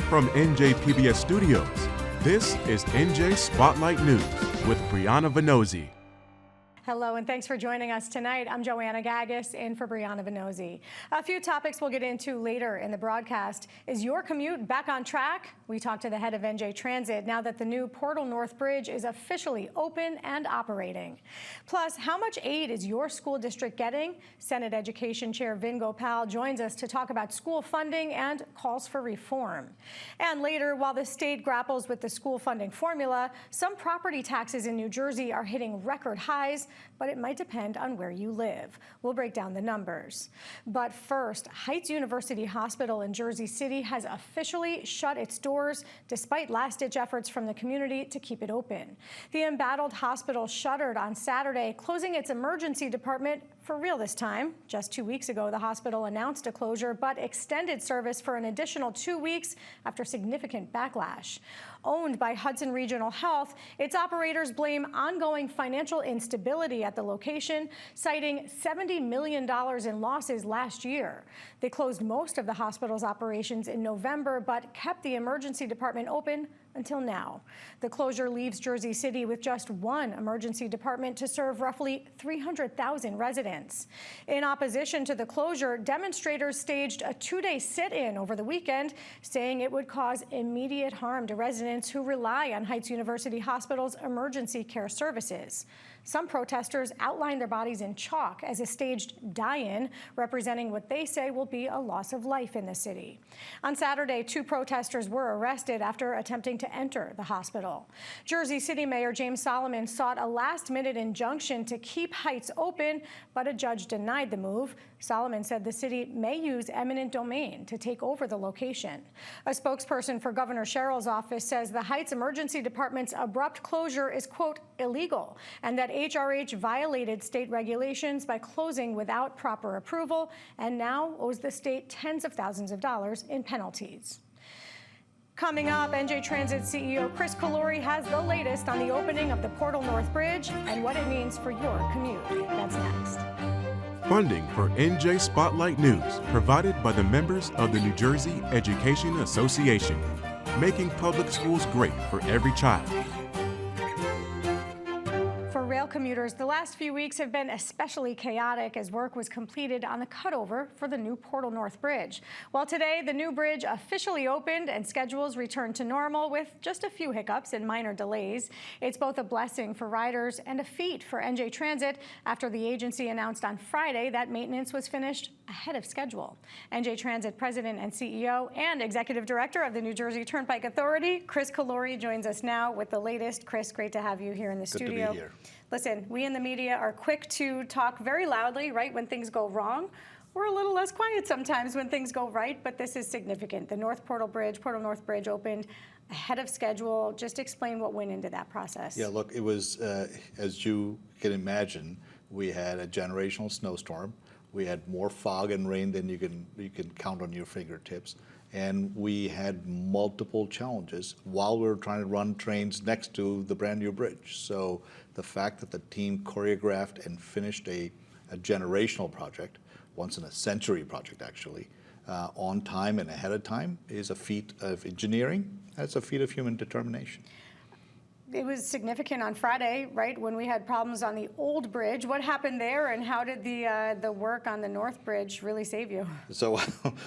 From NJ PBS Studios, this is NJ Spotlight News with Brianna Venozzi. Hello and thanks for joining us tonight. I'm Joanna Gagis in for Brianna Venozzi. A few topics we'll get into later in the broadcast. Is your commute back on track? We talked to the head of NJ Transit now that the new Portal North Bridge is officially open and operating. Plus, how much aid is your school district getting? Senate Education Chair Gopal joins us to talk about school funding and calls for reform. And later, while the state grapples with the school funding formula, some property taxes in New Jersey are hitting record highs, but it might depend on where you live. We'll break down the numbers. But first, Heights University Hospital in Jersey City has officially shut its doors despite last-ditch efforts from the community to keep it open. The embattled hospital shuttered on Saturday, closing its emergency department for real this time. Just 2 weeks ago, the hospital announced a closure, but extended service for an additional 2 weeks after significant backlash. Owned by Hudson Regional Health, its operators blame ongoing financial instability at the location, citing $70 million in losses last year. They closed most of the hospital's operations in November, but kept the emergency department open until now. The closure leaves Jersey City with just one emergency department to serve roughly 300,000 residents. In opposition to the closure, demonstrators staged a 2-day sit-in over the weekend, saying it would cause immediate harm to residents who rely on Heights University Hospital's emergency care services. Some protesters outlined their bodies in chalk as a staged die-in, representing what they say will be a loss of life in the city. On Saturday, 2 protesters were arrested after attempting to enter the hospital. Jersey City Mayor James Solomon sought a last-minute injunction to keep Heights open, but a judge denied the move. Solomon said the city may use eminent domain to take over the location. A spokesperson for Governor Sherrill's office says the Heights Emergency Department's abrupt closure is, quote, illegal, and that HRH violated state regulations by closing without proper approval and now owes the state tens of thousands of dollars in penalties. Coming up, NJ Transit CEO Chris Calori has the latest on the opening of the Portal North Bridge and what it means for your commute. That's next. Funding for NJ Spotlight News provided by the members of the New Jersey Education Association, making public schools great for every child. For rail commuters, the last few weeks have been especially chaotic as work was completed on the cutover for the new Portal North Bridge. Well, today, the new bridge officially opened and schedules returned to normal with just a few hiccups and minor delays. It's both a blessing for riders and a feat for NJ Transit after the agency announced on Friday that maintenance was finished ahead of schedule. NJ Transit President and CEO and Executive Director of the New Jersey Turnpike Authority, Chris Calori, joins us now with the latest. Chris, great to have you here in the studio. Good to be here. Listen, we in the media are quick to talk very loudly, right, when things go wrong. We're a little less quiet sometimes when things go right, but this is significant. The Portal North Bridge opened ahead of schedule. Just explain what went into that process. Yeah, look, it was, as you can imagine, we had a generational snowstorm. We had more fog and rain than you can count on your fingertips. And we had multiple challenges while we were trying to run trains next to the brand new bridge. So the fact that the team choreographed and finished a generational project, once in a century project actually, on time and ahead of time is a feat of engineering, and it's a feat of human determination. It was significant on Friday, right, when we had problems on the old bridge. What happened there, and how did the work on the North Bridge really save you? So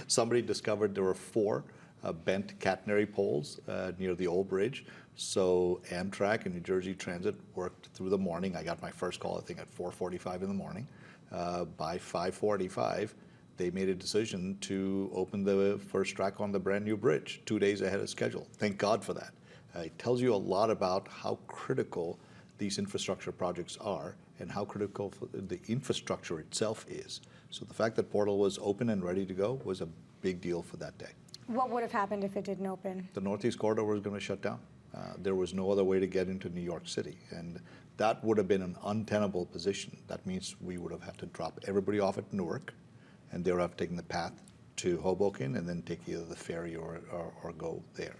somebody discovered there were 4 bent catenary poles near the old bridge. So Amtrak and New Jersey Transit worked through the morning. I got my first call, I think, at 4:45 in the morning. By 5:45, they made a decision to open the first track on the brand new bridge 2 days ahead of schedule. Thank God for that. It tells you a lot about how critical these infrastructure projects are and how critical the infrastructure itself is. So the fact that Portal was open and ready to go was a big deal for that day. What would have happened if it didn't open? The Northeast Corridor was going to shut down. There was no other way to get into New York City. And that would have been an untenable position. That means we would have had to drop everybody off at Newark, and they would have taken the path to Hoboken and then take either the ferry or go there.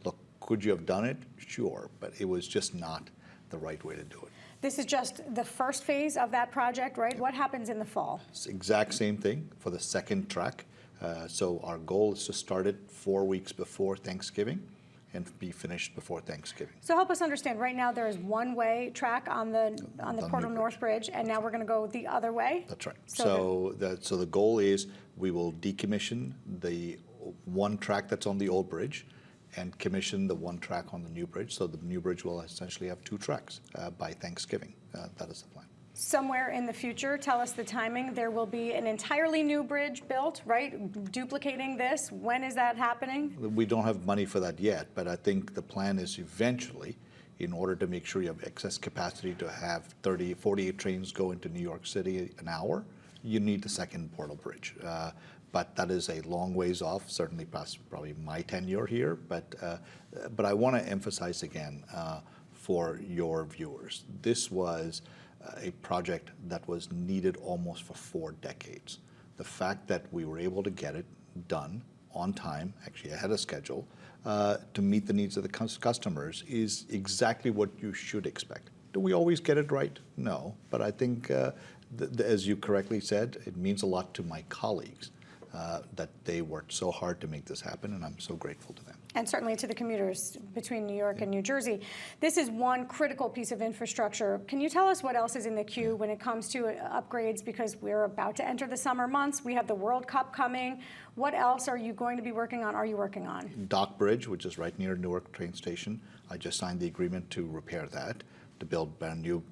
Look, could you have done it? Sure, but it was just not the right way to do it. This is just the first phase of that project, right? What happens in the fall? It's the exact same thing for the second track. So our goal is to start it 4 weeks before Thanksgiving and be finished before Thanksgiving. So help us understand, right now there is one-way track on the Portland New North Bridge, and now we're going to go the other way? That's right. So So the goal is we will decommission the one track that's on the old bridge and commission the one track on the new bridge. So the new bridge will essentially have 2 tracks by Thanksgiving. That is the plan. Somewhere in the future, tell us the timing, there will be an entirely new bridge built, right? Duplicating this. When is that happening? We don't have money for that yet, but I think the plan is eventually, in order to make sure you have excess capacity to have 48 trains go into New York City an hour, you need the second portal bridge. But that is a long ways off, certainly past probably my tenure here. But I want to emphasize again for your viewers, this was a project that was needed almost for 4 decades. The fact that we were able to get it done on time, actually ahead of schedule, to meet the needs of the customers is exactly what you should expect. Do we always get it right? No, but I think, as you correctly said, it means a lot to my colleagues that they worked so hard to make this happen, and I'm so grateful to them. And certainly to the commuters between New York and New Jersey. This is one critical piece of infrastructure. Can you tell us what else is in the queue when it comes to upgrades? Because we're about to enter the summer months. We have the World Cup coming. What else are you going to be working on? Are you working on? Dock Bridge, which is right near Newark train station. I just signed the agreement to repair that, to build brand new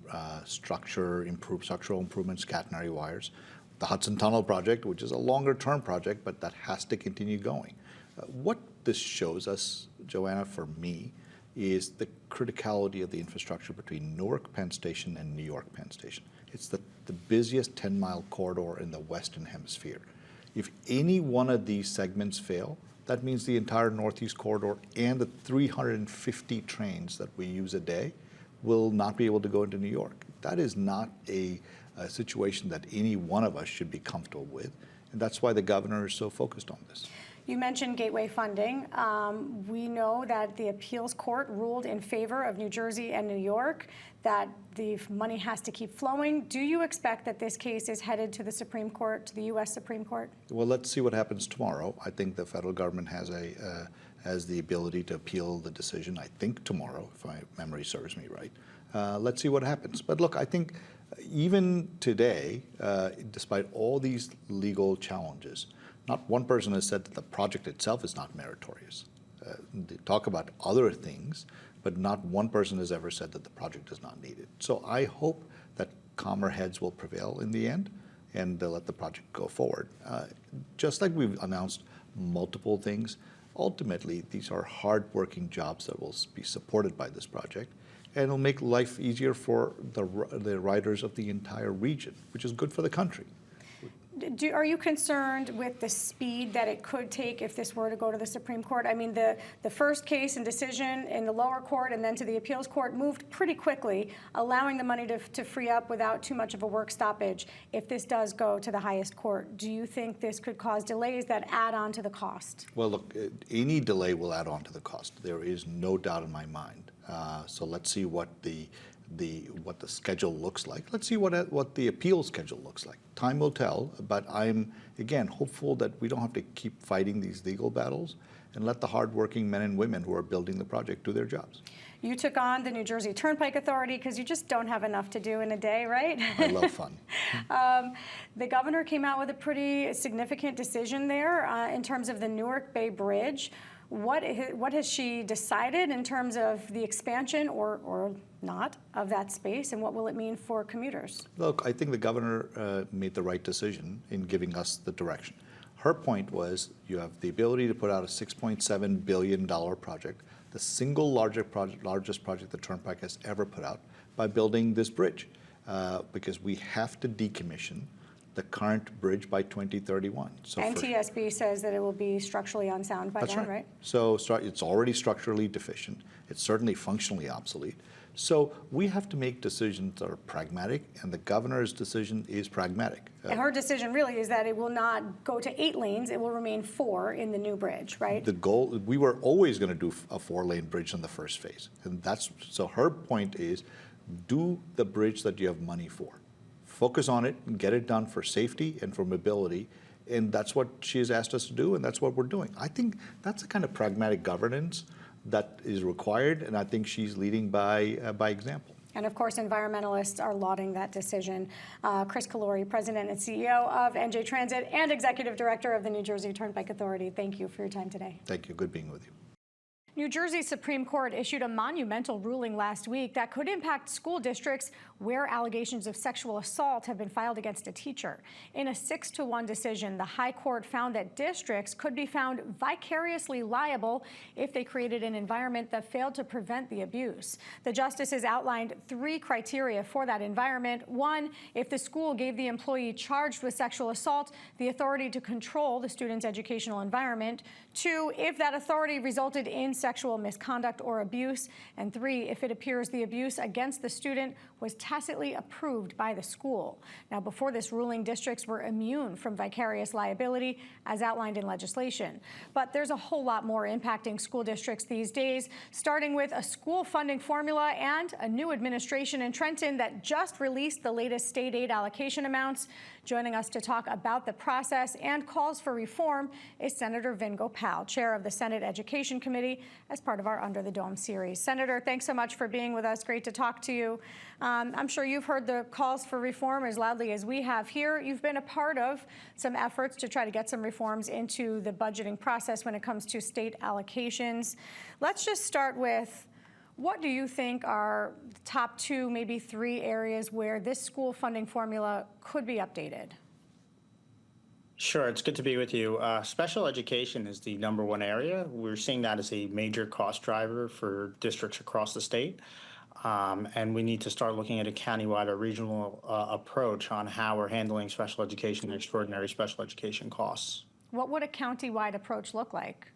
structural improvements, catenary wires. The Hudson Tunnel project, which is a longer term project, but that has to continue going. What this shows us, Joanna, for me, is the criticality of the infrastructure between Newark Penn Station and New York Penn Station. It's the busiest 10-mile corridor in the Western Hemisphere. If any one of these segments fail, that means the entire Northeast corridor and the 350 trains that we use a day will not be able to go into New York. That is not a situation that any one of us should be comfortable with, and that's why the governor is so focused on this. You mentioned gateway funding. We know that the appeals court ruled in favor of New Jersey and New York, that the money has to keep flowing. Do you expect that this case is headed to the Supreme Court, to the U.S. Supreme Court? Well, let's see what happens tomorrow. I think the federal government has the ability to appeal the decision, I think tomorrow, if my memory serves me right. Let's see what happens. But look, I think even today, despite all these legal challenges, not one person has said that the project itself is not meritorious. They talk about other things, but not one person has ever said that the project is not needed. So I hope that calmer heads will prevail in the end, and they'll let the project go forward. Just like we've announced multiple things, ultimately these are hard-working jobs that will be supported by this project, and it'll make life easier for the riders of the entire region, which is good for the country. Are you concerned with the speed that it could take if this were to go to the Supreme Court? I mean, the first case and decision in the lower court and then to the appeals court moved pretty quickly, allowing the money to free up without too much of a work stoppage. If this does go to the highest court, do you think this could cause delays that add on to the cost? Well, look, any delay will add on to the cost. There is no doubt in my mind. So let's see what the schedule looks like. Let's see what the appeal schedule looks like. Time will tell, but I'm, again, hopeful that we don't have to keep fighting these legal battles and let the hardworking men and women who are building the project do their jobs. You took on the New Jersey Turnpike Authority because you just don't have enough to do in a day, right? I love fun. The governor came out with a pretty significant decision there in terms of the Newark Bay Bridge. What has she decided in terms of the expansion or not of that space, and what will it mean for commuters? Look, I think the governor made the right decision in giving us the direction. Her point was you have the ability to put out a $6.7 billion project, the single largest project the Turnpike has ever put out, by building this bridge, because we have to decommission the current bridge by 2031. So NTSB says that it will be structurally unsound by then, right? So it's already structurally deficient. It's certainly functionally obsolete. So we have to make decisions that are pragmatic, and the governor's decision is pragmatic. And her decision really is that it will not go to 8 lanes, it will remain 4 in the new bridge, right? The goal, we were always going to do a 4-lane bridge in the first phase. And so her point is, do the bridge that you have money for. Focus on it and get it done for safety and for mobility, And that's what she has asked us to do, and that's what we're doing. I think that's the kind of pragmatic governance that is required, and I think she's leading by example. And of course, environmentalists are lauding that decision. Chris Calori, President and CEO of NJ Transit and Executive Director of the New Jersey Turnpike Authority, thank you for your time today. Thank you. Good being with you. New Jersey Supreme Court issued a monumental ruling last week that could impact school districts where allegations of sexual assault have been filed against a teacher. In a 6-1 decision, the High Court found that districts could be found vicariously liable if they created an environment that failed to prevent the abuse. The justices outlined 3 criteria for that environment. 1, if the school gave the employee charged with sexual assault the authority to control the student's educational environment. 2, if that authority resulted in sexual misconduct or abuse. And 3, if it appears the abuse against the student was tacitly approved by the school. Now, before this ruling, districts were immune from vicarious liability as outlined in legislation. But there's a whole lot more impacting school districts these days, starting with a school funding formula and a new administration in Trenton that just released the latest state aid allocation amounts. Joining us to talk about the process and calls for reform is Senator Vin Gopal, chair of the Senate Education Committee, as part of our Under the Dome series. Senator, thanks so much for being with us. Great to talk to you. I'm sure you've heard the calls for reform as loudly as we have here. You've been a part of some efforts to try to get some reforms into the budgeting process when it comes to state allocations. Let's just start with, what do you think are the top 2, maybe 3 areas where this school funding formula could be updated? Sure, it's good to be with you. Special education is the #1 area. We're seeing that as a major cost driver for districts across the state. And we need to start looking at a countywide or regional approach on how we're handling special education and extraordinary special education costs. What would a countywide approach look like?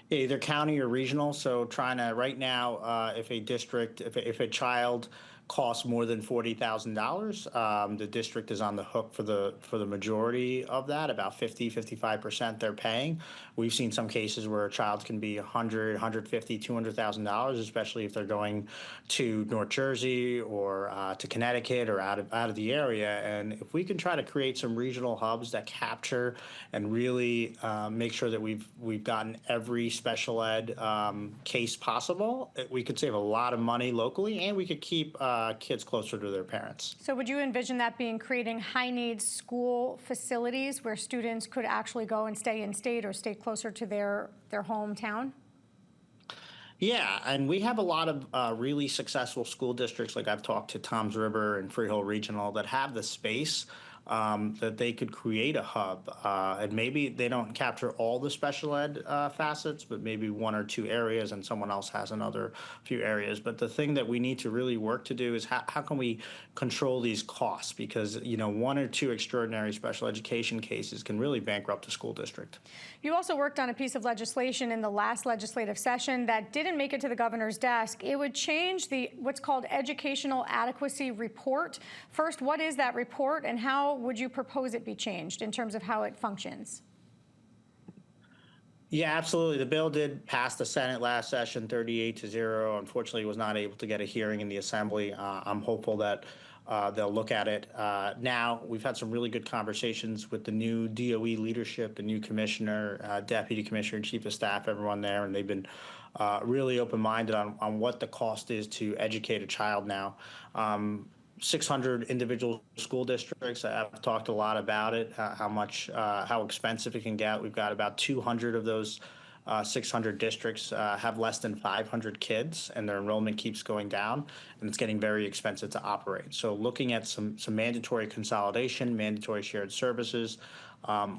Either county or regional. So trying to, right now, if a child costs more than $40,000, the district is on the hook for the majority of that, about 55% they're paying. We've seen some cases where a child can be $100,000, $150,000, $200,000, especially if they're going to North Jersey or to Connecticut or out of the area. And if we can try to create some regional hubs that capture and really make sure that we've gotten every special ed case possible, we could save a lot of money locally, and we could keep kids closer to their parents. So would you envision that being creating high-needs school facilities where students could actually go and stay in state or stay closer to their hometown? Yeah, and we have a lot of really successful school districts, like I've talked to Toms River and Freehold Regional, that have the space that they could create a hub. And maybe they don't capture all the special ed facets, but maybe 1 or 2 areas, and someone else has another few areas. But the thing that we need to really work to do is how can we control these costs? Because, 1 or 2 extraordinary special education cases can really bankrupt a school district. You also worked on a piece of legislation in the last legislative session that didn't make it to the governor's desk. It would change what's called educational adequacy report. First, what is that report, and how would you propose it be changed in terms of how it functions? Yeah, absolutely. The bill did pass the Senate last session, 38-0. Unfortunately, it was not able to get a hearing in the Assembly. I'm hopeful that they'll look at it. Now, we've had some really good conversations with the new DOE leadership, the new commissioner, deputy commissioner, chief of staff, everyone there, and they've been really open-minded on what the cost is to educate a child now. 600 individual school districts. I've talked a lot about it, how expensive it can get. We've got about 200 of those 600 districts have less than 500 kids, and their enrollment keeps going down, and it's getting very expensive to operate. So looking at some mandatory consolidation, mandatory shared services,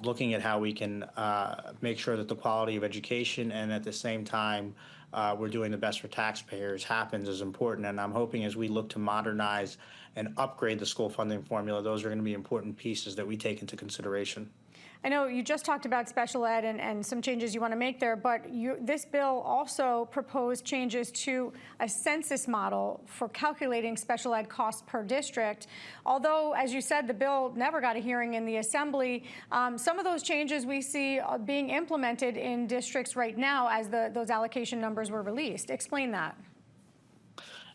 looking at how we can make sure that the quality of education and at the same time we're doing the best for taxpayers happens is important. And I'm hoping as we look to modernize and upgrade the school funding formula, those are going to be important pieces that we take into consideration. I know you just talked about special ed and some changes you want to make there, but this bill also proposed changes to a census model for calculating special ed costs per district. Although, as you said, the bill never got a hearing in the Assembly, some of those changes we see being implemented in districts right now as those allocation numbers were released. Explain that.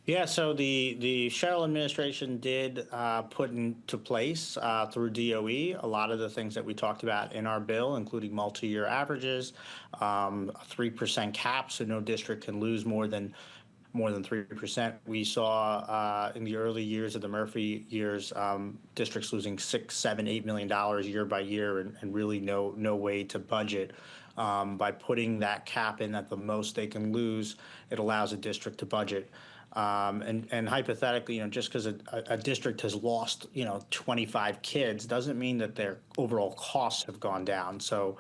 Yeah, so the Cheryl administration did put into place through DOE a lot of the things that we talked about in our bill, including multi-year averages, a 3% cap, so no district can lose more than 3%. We saw in the early years of the Murphy years, districts losing $6, $7, $8 million year by year, and really no way to budget. By putting that cap in at the most they can lose, it allows a district to budget. And hypothetically, just because a district has lost, 25 kids doesn't mean that their overall costs have gone down. So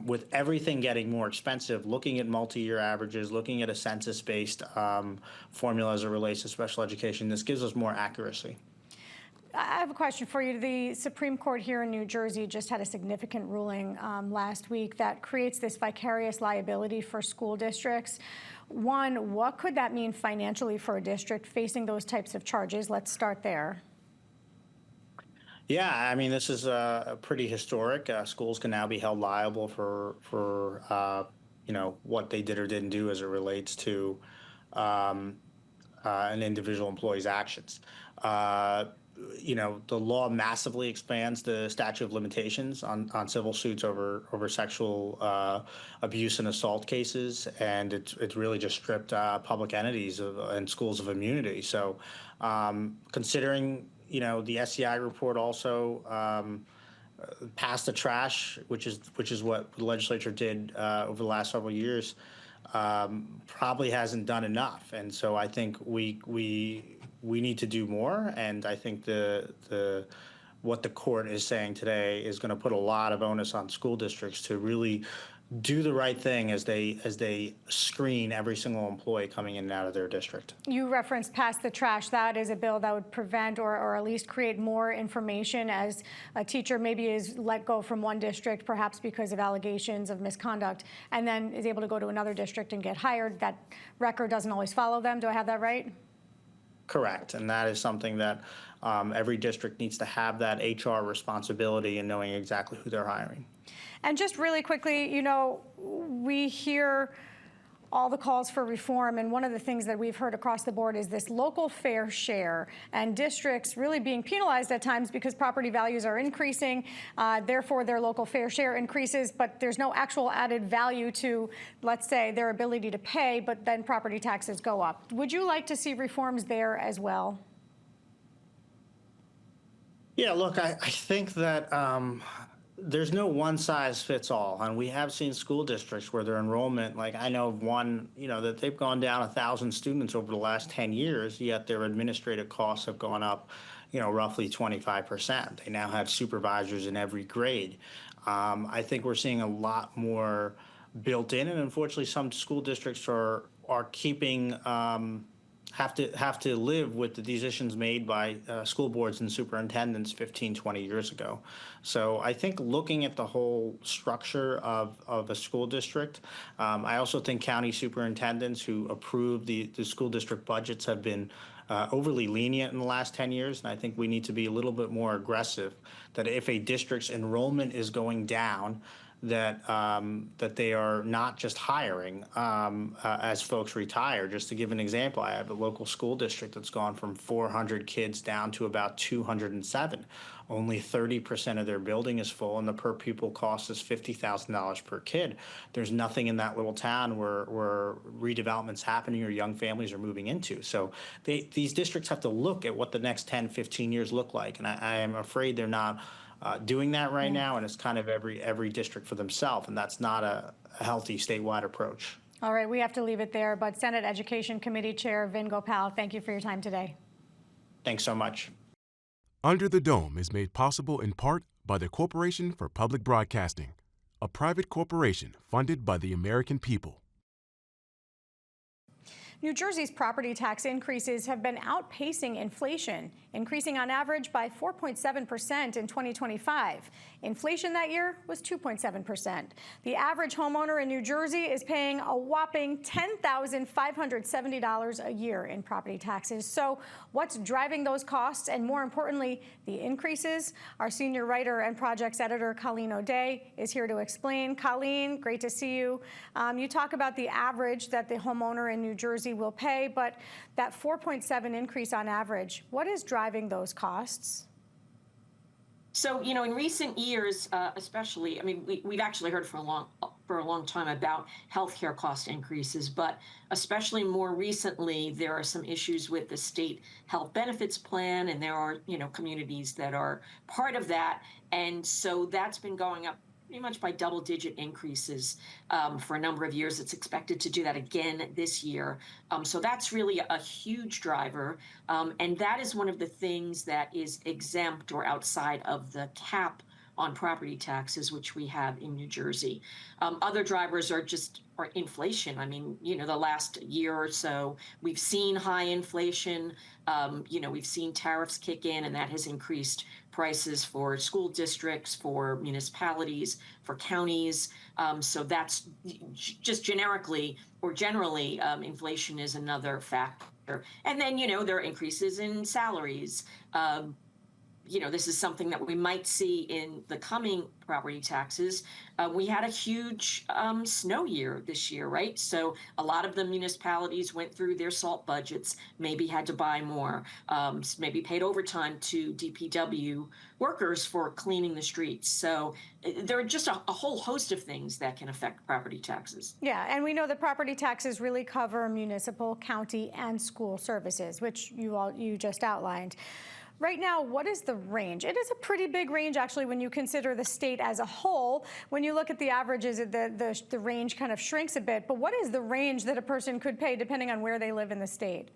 with everything getting more expensive, looking at multi-year averages, looking at a census-based formula as it relates to special education, this gives us more accuracy. I have a question for you. The Supreme Court here in New Jersey just had a significant ruling last week that creates this vicarious liability for school districts. One, what could that mean financially for a district facing those types of charges? Let's start there. Yeah, I mean, this is pretty historic. Schools can now be held liable for what they did or didn't do as it relates to an individual employee's actions. The law massively expands the statute of limitations on civil suits over sexual abuse and assault cases, and it's really just stripped public entities and schools of immunity. So, considering the SEI report also passed the trash, which is what the legislature did over the last several years, probably hasn't done enough, and so I think we need to do more, and I think what the court is saying today is going to put a lot of onus on school districts to really do the right thing as they screen every single employee coming in and out of their district. You referenced pass the trash. That is a bill that would prevent or at least create more information as a teacher maybe is let go from one district, perhaps because of allegations of misconduct, and then is able to go to another district and get hired. That record doesn't always follow them. Do I have that right? Correct, and that is something that every district needs to have, that HR responsibility and knowing exactly who they're hiring. And just really quickly, we hear all the calls for reform, and one of the things that we've heard across the board is this local fair share, and districts really being penalized at times because property values are increasing, therefore their local fair share increases, but there's no actual added value to, let's say, their ability to pay, but then property taxes go up. Would you like to see reforms there as well? Yeah, look, I think that there's no one size fits all, and we have seen school districts where their enrollment, like I know of one, that they've gone down 1,000 students over the last 10 years, yet their administrative costs have gone up, roughly 25%. They now have supervisors in every grade. I think we're seeing a lot more built in, and unfortunately, some school districts are keeping have to live with the decisions made by school boards and superintendents 15, 20 years ago. So I think looking at the whole structure of a school district, I also think county superintendents who approve the school district budgets have been overly lenient in the last 10 years, and I think we need to be a little bit more aggressive, that if a district's enrollment is going down, that they are not just hiring as folks retire. Just to give an example, I have a local school district that's gone from 400 kids down to about 207. Only 30% of their building is full, and the per pupil cost is $50,000 per kid. There's nothing in that little town where redevelopment's happening or young families are moving into. So these districts have to look at what the next 10, 15 years look like, and I am afraid they're not doing that right now, and it's kind of every district for themselves, and that's not a healthy statewide approach. All right, we have to leave it there, but Senate Education Committee Chair Vin Gopal, thank you for your time today. Thanks so much. Under the Dome is made possible in part by the Corporation for Public Broadcasting, a private corporation funded by the American people. New Jersey's property tax increases have been outpacing inflation, increasing on average by 4.7% in 2025. Inflation that year was 2.7%. The average homeowner in New Jersey is paying a whopping $10,570 a year in property taxes. So what's driving those costs, and more importantly, the increases? Our senior writer and projects editor, Colleen O'Day, is here to explain. Colleen, great to see you. You talk about the average that the homeowner in New Jersey Nosy will pay, but that 4.7 increase on average, what is driving those costs? So, in recent years, especially, I mean, we've actually heard for a long time about healthcare cost increases, but especially more recently, there are some issues with the state health benefits plan, and there are, communities that are part of that. And so that's been going up pretty much by double-digit increases for a number of years. It's expected to do that again this year. So that's really a huge driver. And that is one of the things that is exempt or outside of the cap on property taxes, which we have in New Jersey. Other drivers are inflation. I mean, the last year or so, we've seen high inflation. We've seen tariffs kick in, and that has increased prices for school districts, for municipalities, for counties. So that's just generally, inflation is another factor. And then, there are increases in salaries. This is something that we might see in the coming property taxes. We had a huge snow year this year, right? So a lot of the municipalities went through their salt budgets, maybe had to buy more, maybe paid overtime to DPW workers for cleaning the streets. So there are just a whole host of things that can affect property taxes. Yeah, and we know that property taxes really cover municipal, county, and school services, which you just outlined. Right now, what is the range? It is a pretty big range, actually, when you consider the state as a whole. When you look at the averages, the range kind of shrinks a bit. But what is the range that a person could pay depending on where they live in the state?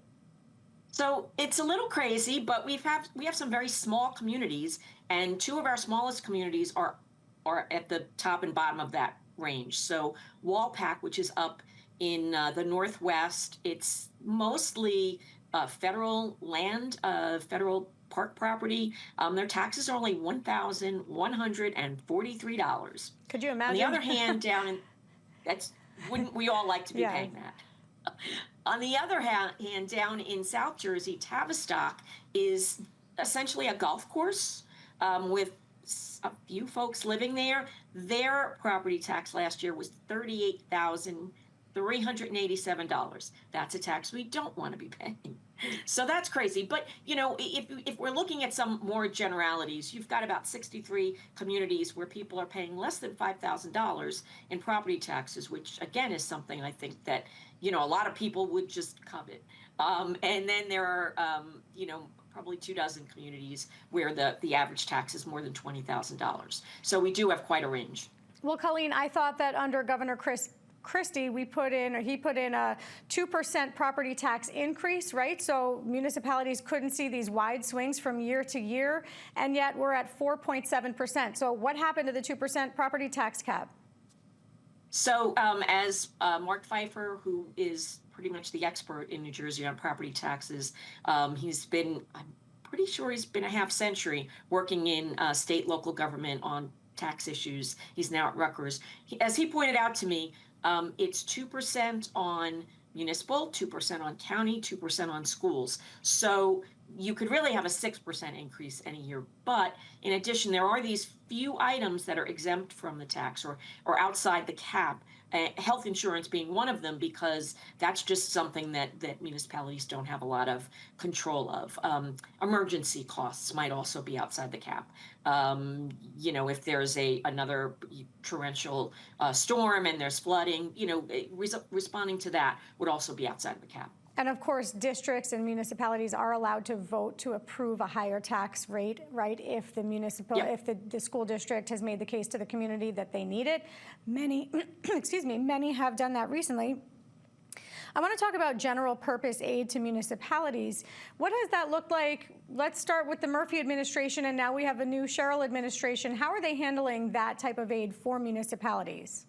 So it's a little crazy, but we have some very small communities, and two of our smallest communities are at the top and bottom of that range. So Walpack, which is up in the Northwest, it's mostly federal land, federal park property. Their taxes are only $1,143. Could you imagine? On the other hand, wouldn't we all like to be paying that? On the other hand, down in South Jersey, Tavistock is essentially a golf course with a few folks living there. Their property tax last year was $38,387. That's a tax we don't want to be paying. So that's crazy. But, if we're looking at some more generalities, you've got about 63 communities where people are paying less than $5,000 in property taxes, which, again, is something I think that, a lot of people would just covet. And then there are, probably 24 communities where the average tax is more than $20,000. So we do have quite a range. Well, Colleen, I thought that under Governor Christie, he put in a 2% property tax increase, right? So municipalities couldn't see these wide swings from year to year, and yet we're at 4.7%. So what happened to the 2% property tax cap? So as Mark Pfeiffer, who is pretty much the expert in New Jersey on property taxes, I'm pretty sure he's been a half century working in state, local government on tax issues. He's now at Rutgers. As he pointed out to me, it's 2% on municipal, 2% on county, 2% on schools. So you could really have a 6% increase any year. But in addition, there are these few items that are exempt from the tax or outside the cap. Health insurance being one of them, because that's just something that municipalities don't have a lot of control of. Emergency costs might also be outside the cap. If there's another torrential storm and there's flooding, responding to that would also be outside of the cap. And of course, districts and municipalities are allowed to vote to approve a higher tax rate, right? If if the school district has made the case to the community that they need it. Many, many have done that recently. I want to talk about general purpose aid to municipalities. What has that looked like? Let's start with the Murphy administration, and now we have a new Sherrill administration. How are they handling that type of aid for municipalities?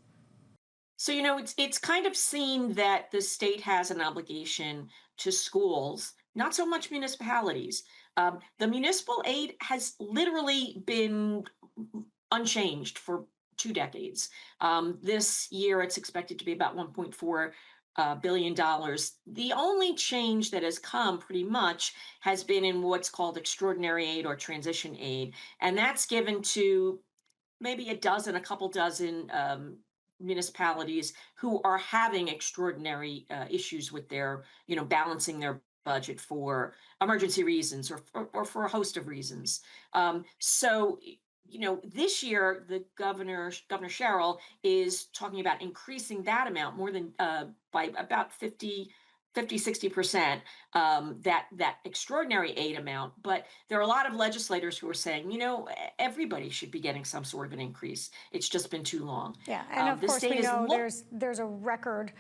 So, it's kind of seen that the state has an obligation to schools, not so much municipalities. The municipal aid has literally been unchanged for 2 decades. This year, it's expected to be about $1.4 billion. The only change that has come pretty much has been in what's called extraordinary aid or transition aid. And that's given to maybe a couple dozen municipalities who are having extraordinary issues with their, balancing their budget for emergency reasons or for a host of reasons. This year, the Governor Sherrill is talking about increasing that amount more than by about 60%, that extraordinary aid amount. But there are a lot of legislators who are saying, everybody should be getting some sort of an increase. It's just been too long. Yeah, and of The course state we is know there's a record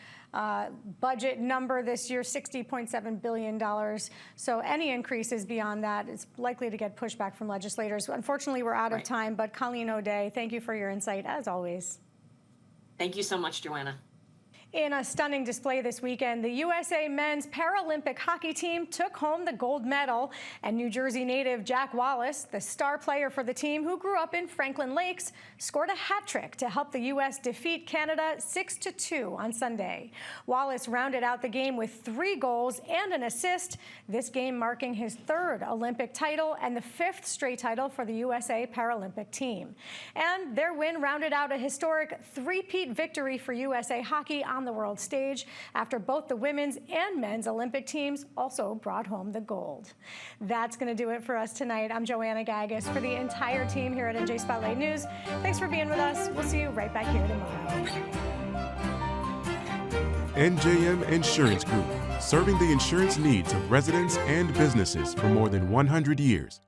budget number this year, $60.7 billion. So any increases beyond that is likely to get pushback from legislators. Unfortunately, we're out of time, but Colleen O'Day, thank you for your insight as always. Thank you so much, Joanna. In a stunning display this weekend, the USA men's Paralympic hockey team took home the gold medal, and New Jersey native Jack Wallace, the star player for the team who grew up in Franklin Lakes, scored a hat trick to help the U.S. defeat Canada 6-2 on Sunday. Wallace rounded out the game with 3 goals and an assist, this game marking his 3rd Olympic title and the 5th straight title for the USA Paralympic team. And their win rounded out a historic 3-peat victory for USA hockey on the world stage after both the women's and men's Olympic teams also brought home the gold. That's going to do it for us tonight. I'm Joanna Gaggis for the entire team here at NJ Spotlight News. Thanks for being with us. We'll see you right back here tomorrow. NJM Insurance Group, serving the insurance needs of residents and businesses for more than 100 years.